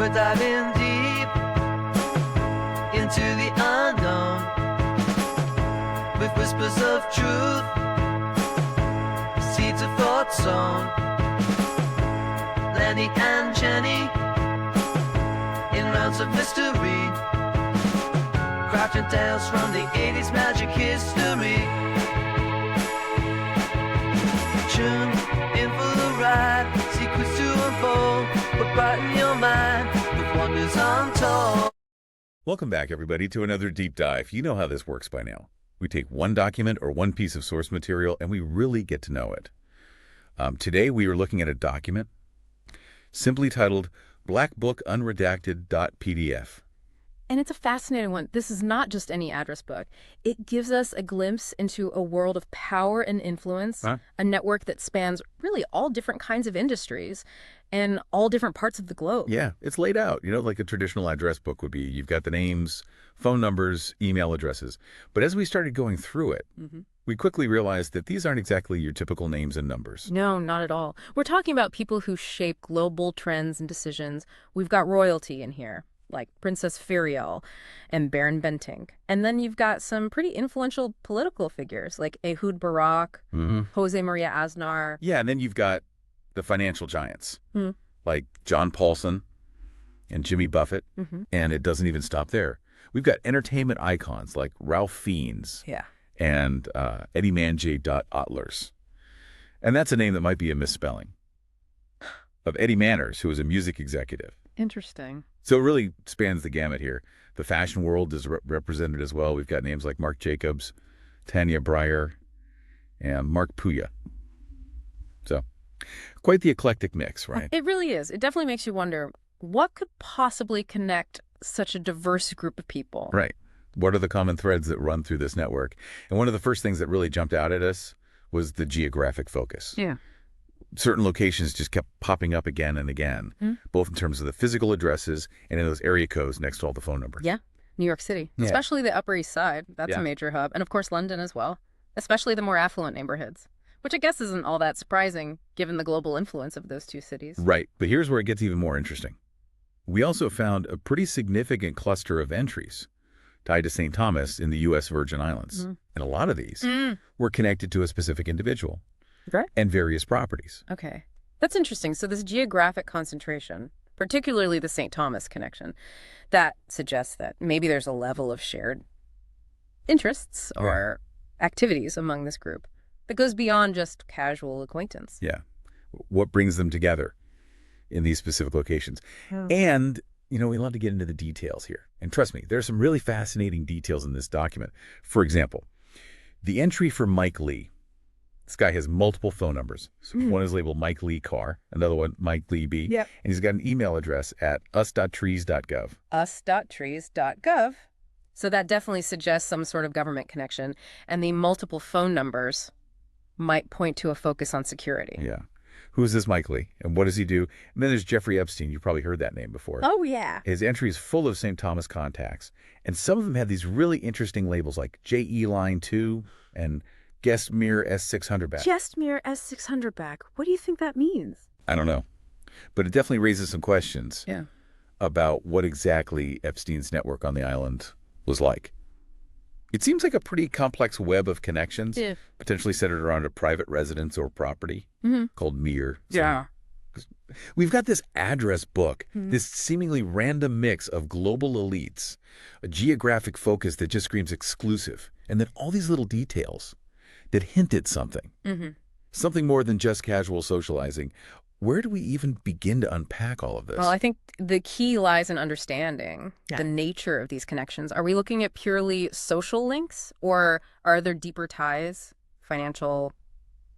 We're diving deep into the unknown with whispers of truth, seeds of thought sown. Lenny and Jenny in rounds of mystery, crafting tales from the 80s magic history. Tune in for the ride, secrets to unfold, but brighten your mind with wonders untold. Welcome back, everybody, to another deep dive. You know how this works by now. We take one document or one piece of source material and we really get to know it. Today we are looking at a document simply titled Black Book Unredacted.pdf. And it's a fascinating one. This is not just any address book. It gives us a glimpse into a world of power and influence, a network that spans really all different kinds of industries and all different parts of the globe. Yeah, it's laid out, like a traditional address book would be. You've got the names, phone numbers, email addresses. But as we started going through it, we quickly realized that these aren't exactly your typical names and numbers. No, not at all. We're talking about people who shape global trends and decisions. We've got royalty in here, like Princess Ferial and Baron Bentinck. And then you've got some pretty influential political figures like Ehud Barak, Jose Maria Aznar. Yeah, and then you've got the financial giants like John Paulson and Jimmy Buffett. And it doesn't even stop there. We've got entertainment icons like Ralph Fiennes and Eddie Manje.Otlers. And that's a name that might be a misspelling of Eddie Manners, who was a music executive. Interesting. So it really spans the gamut here. The fashion world is represented as well. We've got names like Marc Jacobs, Tanya Breyer, and Mark Puya. So quite the eclectic mix, right? It really is. It definitely makes you wonder, what could possibly connect such a diverse group of people? Right. What are the common threads that run through this network? And one of the first things that really jumped out at us was the geographic focus. Yeah. Certain locations just kept popping up again and again, both in terms of the physical addresses and in those area codes next to all the phone numbers. Yeah. New York City, especially the Upper East Side. That's a major hub. And of course, London as well, especially the more affluent neighborhoods, which I guess isn't all that surprising given the global influence of those two cities. Right. But here's where it gets even more interesting. We also found a pretty significant cluster of entries tied to St. Thomas in the U.S. Virgin Islands. And a lot of these were connected to a specific individual and various properties. Okay. That's interesting. So this geographic concentration, particularly the St. Thomas connection, that suggests that maybe there's a level of shared interests or activities among this group that goes beyond just casual acquaintance. Yeah. What brings them together in these specific locations? And we love to get into the details here. And trust me, there's some really fascinating details in this document. For example, the entry for Mike Lee. This guy has multiple phone numbers. So one is labeled Mike Lee Carr, another one Mike Lee B. And he's got an email address at us.trees.gov. Us.trees.gov. So that definitely suggests some sort of government connection. And the multiple phone numbers might point to a focus on security. Yeah. Who's this Mike Lee, and what does he do? And then there's Jeffrey Epstein. You've probably heard that name before. Oh, yeah. His entry is full of St. Thomas contacts, and some of them have these really interesting labels like JE Line 2 and Guest Mirror S600 back. Guest Mirror S600 back. What do you think that means? I don't know, but it definitely raises some questions about what exactly Epstein's network on the island was like. It seems like a pretty complex web of connections, potentially centered around a private residence or property called Mir. Yeah. We've got this address book, this seemingly random mix of global elites, a geographic focus that just screams exclusive, and then all these little details that hint at something, something more than just casual socializing. Where do we even begin to unpack all of this? Well, I think the key lies in understanding the nature of these connections. Are we looking at purely social links, or are there deeper ties, financial,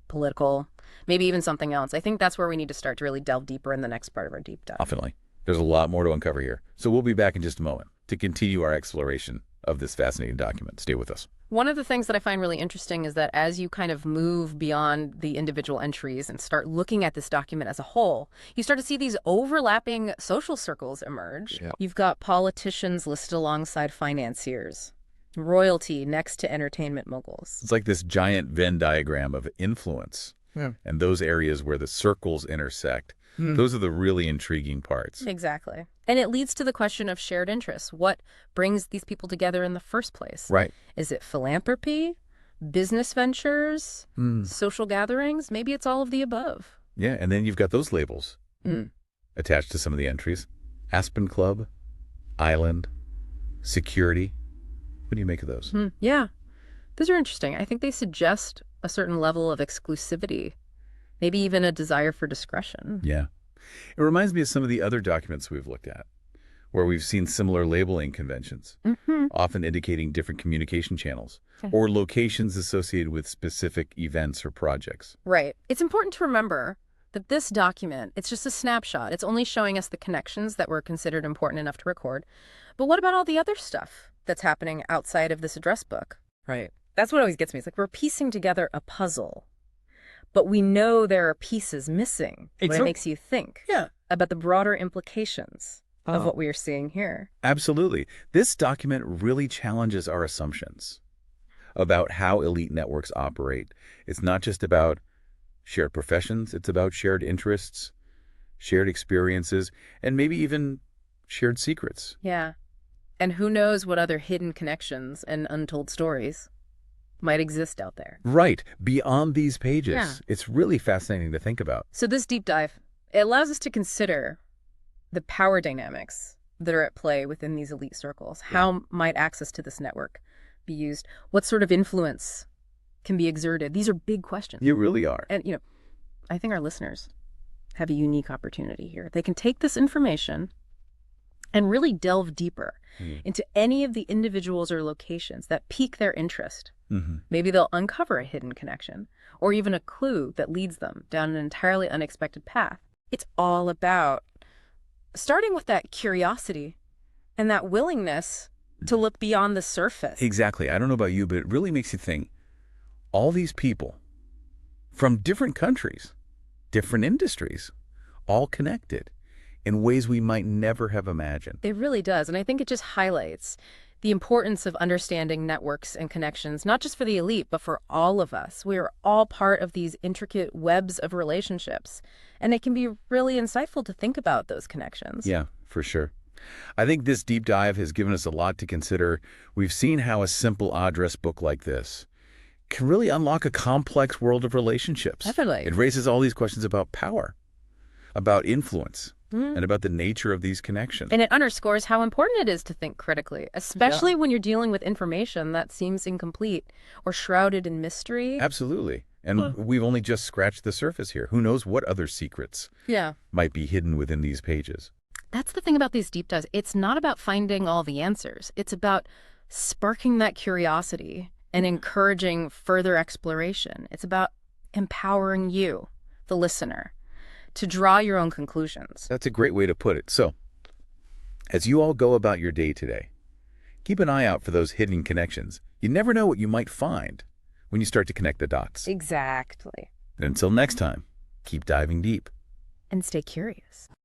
political, maybe even something else? I think that's where we need to start to really delve deeper in the next part of our deep dive. Definitely. There's a lot more to uncover here. So we'll be back in just a moment to continue our exploration of this fascinating document. Stay with us. One of the things that I find really interesting is that as you kind of move beyond the individual entries and start looking at this document as a whole, you start to see these overlapping social circles emerge. You've got politicians listed alongside financiers, royalty next to entertainment moguls. It's like this giant Venn diagram of influence. And those areas where the circles intersect Those are the really intriguing parts. Exactly. And it leads to the question of shared interests. What brings these people together in the first place? Right. Is it philanthropy, business ventures, social gatherings? Maybe it's all of the above. Yeah, and then you've got those labels attached to some of the entries. Aspen Club, Island, Security. What do you make of those? Yeah, those are interesting. I think they suggest a certain level of exclusivity, maybe even a desire for discretion. Yeah. It reminds me of some of the other documents we've looked at, where we've seen similar labeling conventions, often indicating different communication channels or locations associated with specific events or projects. Right. It's important to remember that this document, it's just a snapshot. It's only showing us the connections that were considered important enough to record. But what about all the other stuff that's happening outside of this address book? Right. That's what always gets me. It's like we're piecing together a puzzle, but we know there are pieces missing. It makes you think about the broader implications of what we are seeing here. Absolutely. This document really challenges our assumptions about how elite networks operate. It's not just about shared professions. It's about shared interests, shared experiences, and maybe even shared secrets. Yeah. And who knows what other hidden connections and untold stories might exist out there. Right. Beyond these pages. Yeah. It's really fascinating to think about. So this deep dive, it allows us to consider the power dynamics that are at play within these elite circles. How might access to this network be used? What sort of influence can be exerted? These are big questions. You really are. And, I think our listeners have a unique opportunity here. They can take this information and really delve deeper into any of the individuals or locations that pique their interest. Maybe they'll uncover a hidden connection or even a clue that leads them down an entirely unexpected path. It's all about starting with that curiosity and that willingness to look beyond the surface. Exactly. I don't know about you, but it really makes you think, all these people from different countries, different industries, all connected in ways we might never have imagined. It really does. And I think it just highlights the importance of understanding networks and connections, not just for the elite, but for all of us. We are all part of these intricate webs of relationships. And it can be really insightful to think about those connections. Yeah, for sure. I think this deep dive has given us a lot to consider. We've seen how a simple address book like this can really unlock a complex world of relationships. Definitely. It raises all these questions about power, about influence, and about the nature of these connections. And it underscores how important it is to think critically, especially when you're dealing with information that seems incomplete or shrouded in mystery. Absolutely. And we've only just scratched the surface here. Who knows what other secrets might be hidden within these pages. That's the thing about these deep dives. It's not about finding all the answers. It's about sparking that curiosity and encouraging further exploration. It's about empowering you, the listener, to draw your own conclusions. That's a great way to put it. So, as you all go about your day today, keep an eye out for those hidden connections. You never know what you might find when you start to connect the dots. Exactly. And until next time, keep diving deep. And stay curious.